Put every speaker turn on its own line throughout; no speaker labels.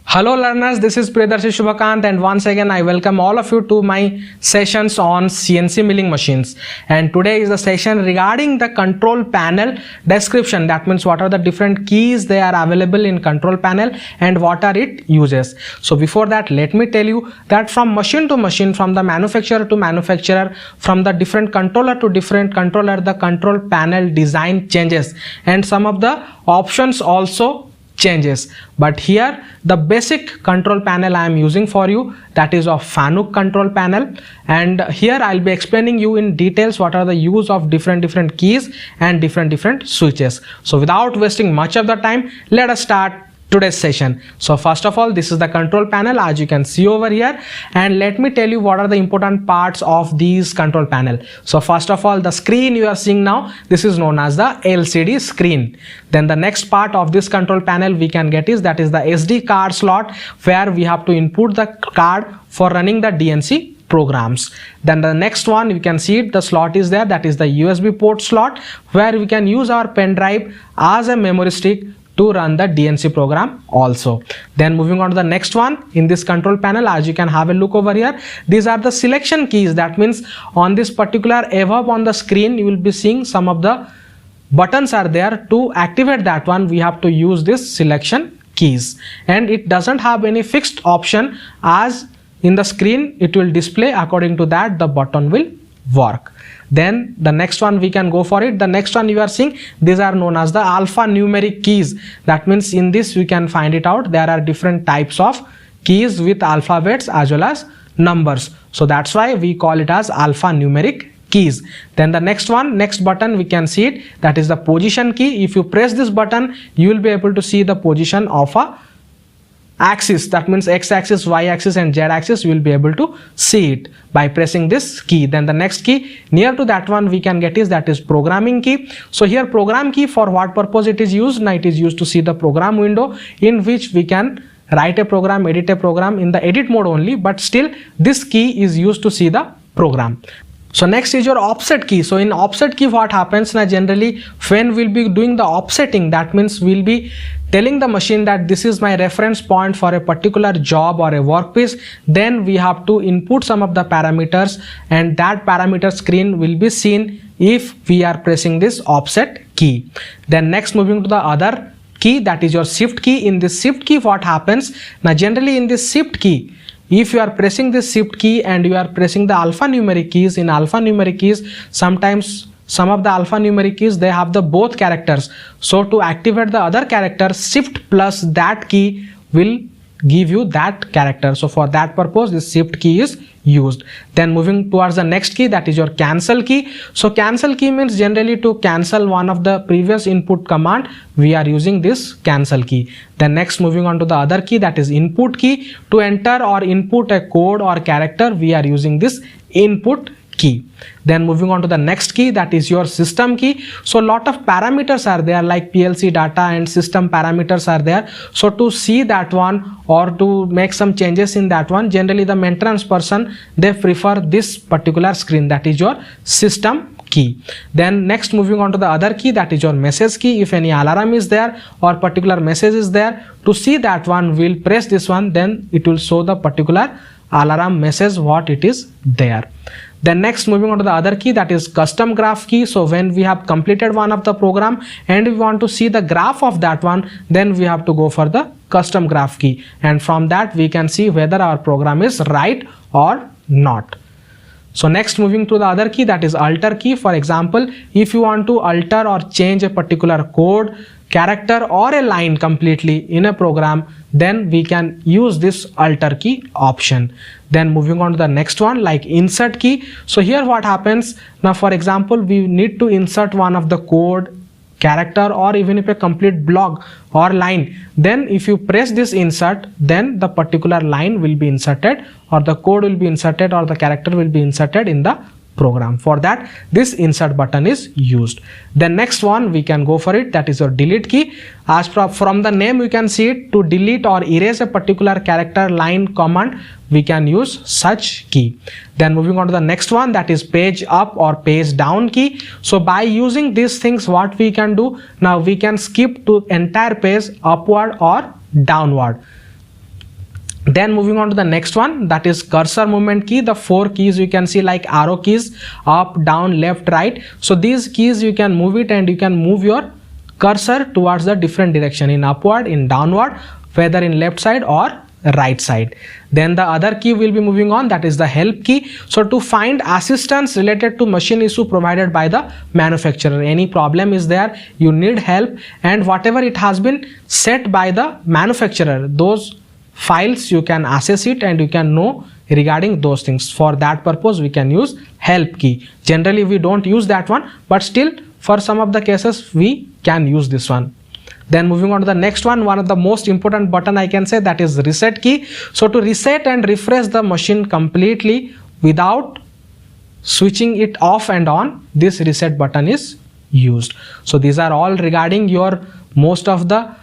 Hello learners, this is Priyadarshi Shubhakant and once again I welcome all of you to my sessions on CNC milling machines. And today is the session regarding the control panel description. That means what are the different keys they are available in control panel and what are it uses. So before that, let me tell you that from machine to machine, from the manufacturer to manufacturer, from the different controller to different controller, the control panel design changes and some of the options also changes. But here the basic control panel I am using for you, that is of FANUC control panel, and here I'll be explaining you in details what are the use of different keys and different switches. So without wasting much of the time, let us start today's session. So first of all, this is the control panel as you can see over here, and let me tell you what are the important parts of these control panel. So first of all, the screen you are seeing now, this is known as the LCD screen. Then the next part of this control panel we can get is that is the SD card slot, where we have to input the card for running the DNC programs. Then the next one you can see it, the slot is there, that is the USB port slot, where we can use our pen drive as a memory stick to run the DNC program also. Then moving on to the next one in this control panel, as you can have a look over here, these are the selection keys. That means on this particular above on the screen you will be seeing some of the buttons are there. To activate that one we have to use this selection keys, and it doesn't have any fixed option, as in the screen it will display according to that the button will work. Then the next one we can go for it. The next one you are seeing, these are known as the alphanumeric keys. That means in this we can find it out, there are different types of keys with alphabets as well as numbers, so that's why we call it as alphanumeric keys. Then the next one, next button we can see it, that is the position key. If you press this button you will be able to see the position of a axis, that means x-axis, y-axis and z-axis. You will be able to see it by pressing this key. Then the next key near to that one we can get is that is programming key. So here program key, for what purpose it is used? Now it is used to see the program window in which we can write a program, edit a program in the edit mode only, but still this key is used to see the program. So next is your offset key. So in offset key what happens now, generally when we'll be doing the offsetting, that means we'll be telling the machine that this is my reference point for a particular job or a workpiece. Then we have to input some of the parameters, and that parameter screen will be seen if we are pressing this offset key. Then next moving to the other key, that is your shift key. In this shift key what happens now, generally in this shift key, if you are pressing this shift key and you are pressing the alphanumeric keys, in alphanumeric keys sometimes some of the alphanumeric keys they have the both characters. So to activate the other character, shift plus that key will give you that character. So for that purpose this shift key is used. Then moving towards the next key, that is your cancel key. So cancel key means generally to cancel one of the previous input command we are using this cancel key. Then next moving on to the other key, that is input key. To enter or input a code or character we are using this input key. Then moving on to the next key, that is your system key. So lot of parameters are there like PLC data and system parameters are there. So to see that one or to make some changes in that one, generally the maintenance person they prefer this particular screen, that is your system key. Then next moving on to the other key, that is your message key. If any alarm is there or particular message is there, to see that one we'll press this one, then it will show the particular alarm message what it is there. Then next moving on to the other key, that is custom graph key. So when we have completed one of the program and we want to see the graph of that one, then we have to go for the custom graph key, and from that we can see whether our program is right or not. So next moving to the other key, that is alter key. For example, if you want to alter or change a particular code, character or a line completely in a program, then we can use this alter key option. Then moving on to the next one, like insert key. So here what happens now, for example we need to insert one of the code, character or even if a complete block or line, then if you press this insert, then the particular line will be inserted or the code will be inserted or the character will be inserted in the program. For that, this insert button is used. The next one we can go for it, that is your delete key. As from the name you can see it, to delete or erase a particular character, line, command, we can use such key. Then moving on to the next one, that is page up or page down key. So by using these things, what we can do, now we can skip to entire page upward or downward. Then moving on to the next one, that is cursor movement key. The 4 keys you can see like arrow keys, up, down, left, right. So these keys you can move it and you can move your cursor towards the different direction, in upward, in downward, whether in left side or right side. Then the other key will be moving on, that is the help key. So to find assistance related to machine issue provided by the manufacturer, any problem is there, you need help, and whatever it has been set by the manufacturer, those files you can access it and you can know regarding those things. For that purpose we can use help key. Generally we don't use that one, but still for some of the cases we can use this one. Then moving on to the next one, one of the most important button I can say, that is reset key. So to reset and refresh the machine completely without switching it off and on, this reset button is used. So these are all regarding your most of the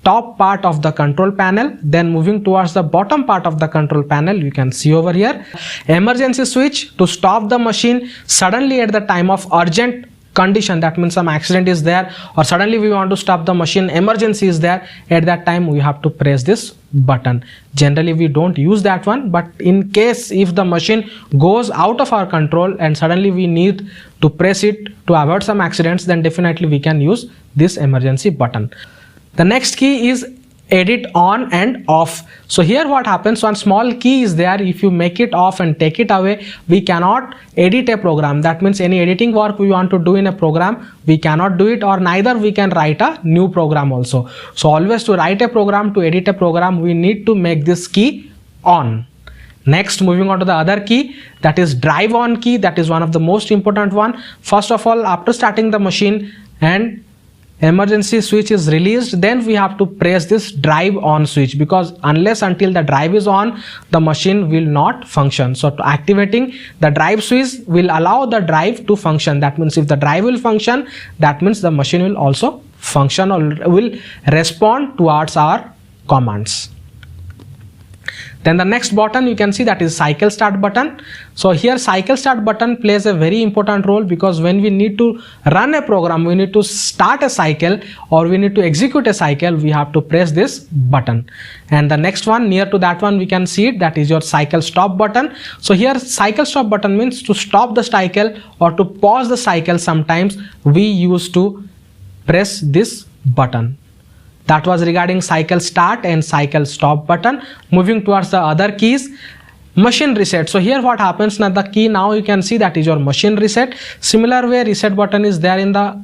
top part of the control panel. Then moving towards the bottom part of the control panel, you can see over here emergency switch to stop the machine suddenly at the time of urgent condition. That means some accident is there or suddenly we want to stop the machine, emergency is there, at that time we have to press this button. Generally we don't use that one, but in case if the machine goes out of our control and suddenly we need to press it to avoid some accidents, then definitely we can use this emergency button. The next key is edit on and off. So here what happens, one small key is there, if you make it off and take it away, we cannot edit a program. That means any editing work we want to do in a program, we cannot do it, or neither we can write a new program also. So always to write a program, to edit a program, we need to make this key on. Next, moving on to the other key, that is drive on key. That is one of the most important one. First of all, after starting the machine and emergency switch is released, then we have to press this drive on switch, because unless until the drive is on, the machine will not function. So to activating the drive switch will allow the drive to function. That means if the drive will function, that means the machine will also function or will respond towards our commands. Then the next button you can see, that is cycle start button. So here cycle start button plays a very important role, because when we need to run a program, we need to start a cycle or we need to execute a cycle, we have to press this button. And the next one near to that one we can see it, that is your cycle stop button. So here cycle stop button means to stop the cycle or to pause the cycle. Sometimes we used to press this button. That was regarding cycle start and cycle stop button. Moving towards the other keys, machine reset. So here what happens, now the key now you can see, that is your machine reset. Similar way reset button is there in the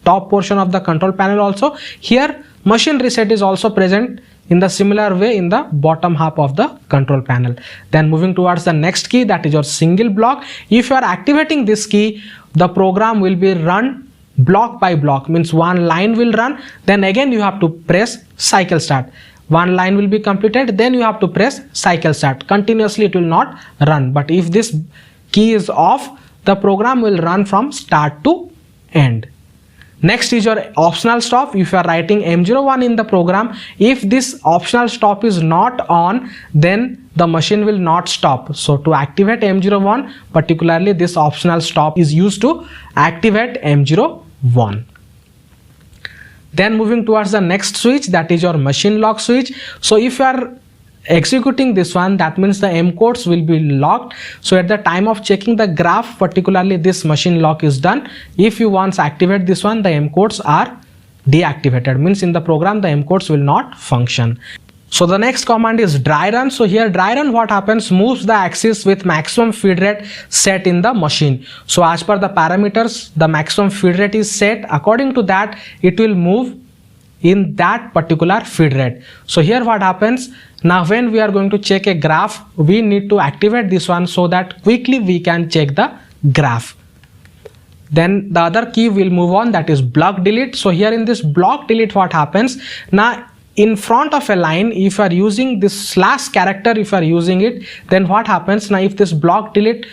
top portion of the control panel also. Here machine reset is also present in the similar way in the bottom half of the control panel. Then moving towards the next key, that is your single block. If you are activating this key, the program will be run block by block, means one line will run, then again you have to press cycle start. One line will be completed, then you have to press cycle start. Continuously it will not run, but if this key is off, the program will run from start to end. Next is your optional stop. If you are writing M01 in the program, if this optional stop is not on, then the machine will not stop. So to activate M01, particularly this optional stop is used to activate M01. Then moving towards the next switch, that is your machine lock switch. So if you are executing this one, that means the M codes will be locked. So at the time of checking the graph, particularly this machine lock is done. If you once activate this one, the M codes are deactivated, means in the program the M codes will not function. So the next command is dry run. So here dry run, what happens, moves the axis with maximum feed rate set in the machine. So as per the parameters, the maximum feed rate is set. According to that, it will move in that particular feed rate. So here what happens, now when we are going to check a graph, we need to activate this one so that quickly we can check the graph. Then the other key will move on, that is block delete. So here in this block delete, what happens, now in front of a line, if you are using this slash character, if you are using it, then what happens, now if this block delete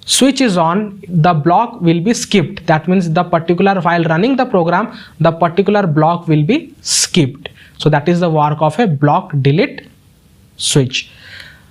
switch is on, the block will be skipped. That means the particular, while running the program, the particular block will be skipped. So that is the work of a block delete switch.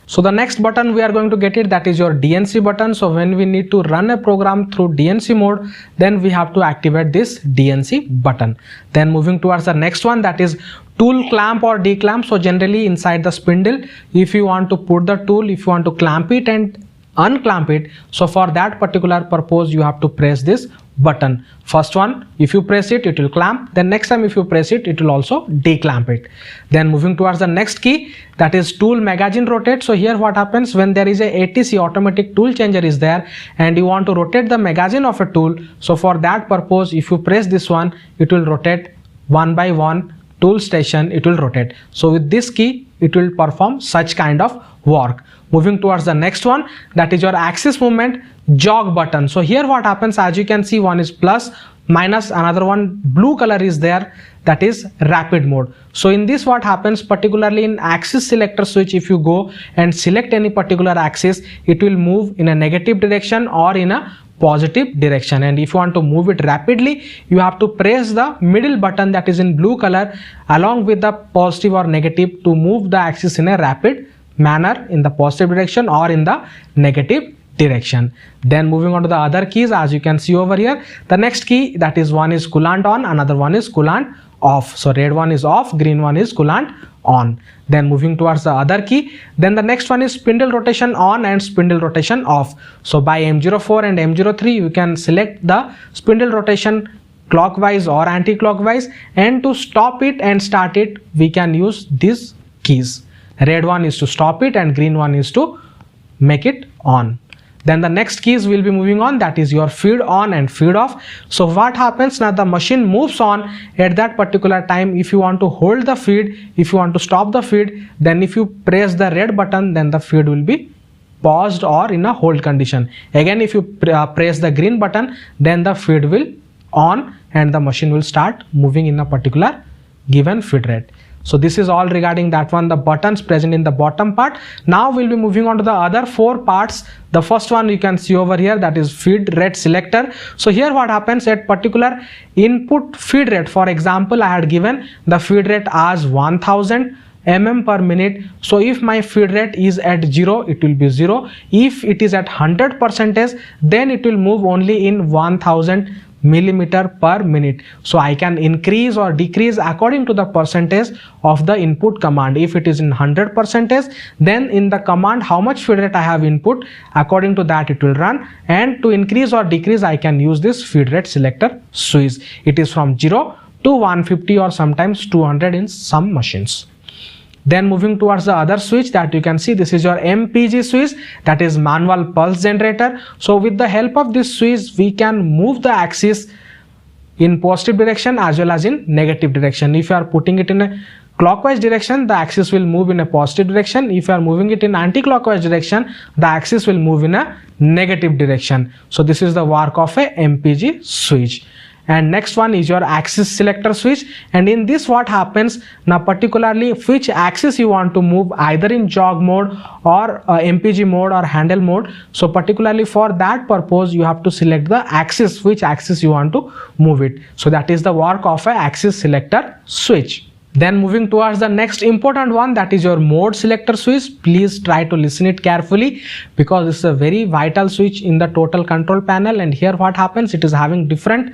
So the next button we are going to get it, that is your DNC button. So when we need to run a program through DNC mode, then we have to activate this DNC button. Then moving towards the next one, that is tool clamp or declamp. So generally inside the spindle, if you want to put the tool, if you want to clamp it and unclamp it, so for that particular purpose you have to press this button. First one, if you press it, it will clamp. Then next time if you press it, it will also declamp it. Then moving towards the next key, that is tool magazine rotate. So here what happens, when there is a ATC, automatic tool changer is there, and you want to rotate the magazine of a tool, so for that purpose if you press this one, it will rotate one by one tool station, it will rotate. So with this key it will perform such kind of work. Moving towards the next one, that is your axis movement jog button. So here what happens, as you can see, one is plus, minus, another one blue color is there, that is rapid mode. So in this what happens, particularly in axis selector switch, if you go and select any particular axis, it will move in a negative direction or in a positive direction. And if you want to move it rapidly, you have to press the middle button that is in blue color along with the positive or negative to move the axis in a rapid manner in the positive direction or in the negative direction. Then moving on to the other keys, as you can see over here, the next key, that is one is coolant on, another one is coolant off. So red one is off, green one is coolant on. Then moving towards the other key, then the next one is spindle rotation on and spindle rotation off. So by M04 and M03 you can select the spindle rotation clockwise or anti-clockwise, and to stop it and start it we can use these keys. Red one is to stop it and green one is to make it on. Then the next keys will be moving on, that is your feed on and feed off. So what happens now, the machine moves on at that particular time. If you want to hold the feed, if you want to stop the feed, then if you press the red button, then the feed will be paused or in a hold condition. Again if you press the green button, then the feed will on and the machine will start moving in a particular given feed rate. So this is all regarding that one, the buttons present in the bottom part. Now we'll be moving on to the other four parts. The first one you can see over here, that is feed rate selector. So here what happens, at particular input feed rate, for example I had given the feed rate as 1000 mm per minute. So if my feed rate is at 0, it will be 0. If it is at 100%, then it will move only in 1000 millimeter per minute. So I can increase or decrease according to the percentage of the input command. If it is in 100%, then in the command how much feed rate I have input, according to that it will run. And to increase or decrease, I can use this feed rate selector switch. It is from 0 to 150 or sometimes 200 in some machines. Then moving towards the other switch, that you can see, this is your MPG switch, that is manual pulse generator. So with the help of this switch we can move the axis in positive direction as well as in negative direction. If you are putting it in a clockwise direction, the axis will move in a positive direction. If you are moving it in anti-clockwise direction, the axis will move in a negative direction. So this is the work of a MPG switch. And next one is your axis selector switch, and in this what happens, now particularly which axis you want to move, either in jog mode or MPG mode or handle mode. So particularly for that purpose you have to select the axis, which axis you want to move it. So that is the work of a axis selector switch. Then moving towards the next important one, that is your mode selector switch. Please try to listen it carefully because it's a very vital switch in the total control panel. And here what happens, it is having different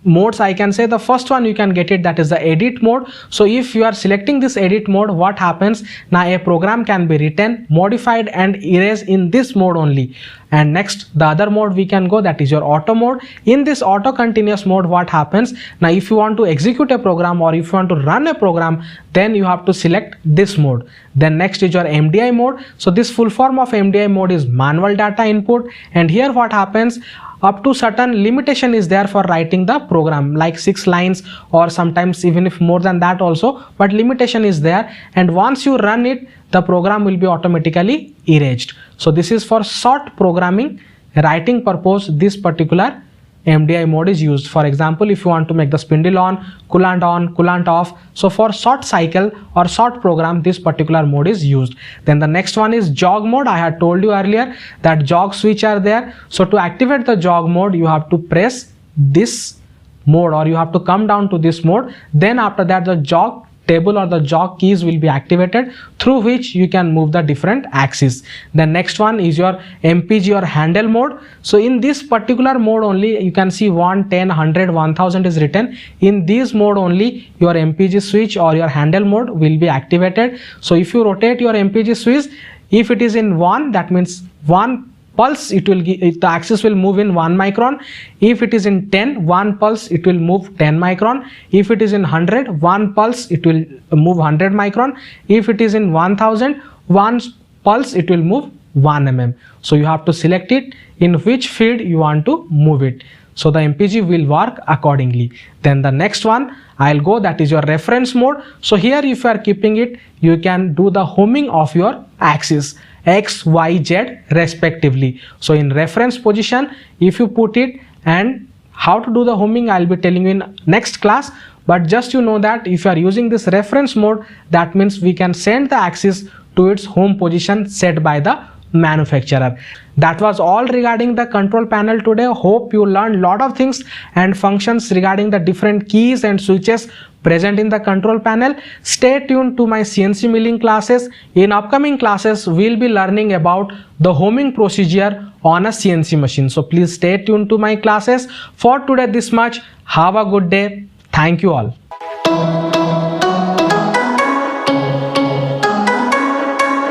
modes, I can say. The first one you can get it, that is the edit mode. So if you are selecting this edit mode, what happens, now a program can be written, modified and erased in this mode only. And next the other mode we can go, that is your auto mode. In this auto continuous mode what happens, now if you want to execute a program or if you want to run a program, then you have to select this mode. Then next is your MDI mode. So this full form of MDI mode is manual data input, and here what happens, up to certain limitation is there for writing the program, like 6 lines or sometimes even if more than that also, but limitation is there, and once you run it, the program will be automatically erased. So this is for short programming writing purpose, this particular MDI mode is used. For example, if you want to make the spindle on, coolant off, so for short cycle or short program, this particular mode is used. Then the next one is jog mode. I had told you earlier that jog switch are there. So to activate the jog mode, you have to press this mode, or you have to come down to this mode. Then after that, the jog table or the jog keys will be activated, through which you can move the different axes. The next one is your MPG or handle mode. So in this particular mode only, you can see 1, 10, 100, 1000 is written. In this mode only, your MPG switch or your handle mode will be activated. So if you rotate your MPG switch, if it is in 1, that means 1 pulse, it will give, the axis will move in 1 micron. If it is in 10, 1 pulse, it will move 10 micron. If it is in 100, 1 pulse, it will move 100 micron. If it is in 1000, 1 pulse, it will move 1 mm. So you have to select it in which field you want to move it. So the MPG will work accordingly. Then the next one I'll go, that is your reference mode. So here if you are keeping it, you can do the homing of your axis X, Y, Z respectively. So in reference position, if you put it, and how to do the homing I'll be telling you in next class. But just you know that if you are using this reference mode, that means we can send the axis to its home position set by the manufacturer. That was all regarding the control panel today. Hope you learned lot of things and functions regarding the different keys and switches present in the control panel. Stay tuned to my CNC milling classes. In upcoming classes, we'll be learning about the homing procedure on a CNC machine. So please stay tuned to my classes. For today, this much. Have a good day. Thank you all.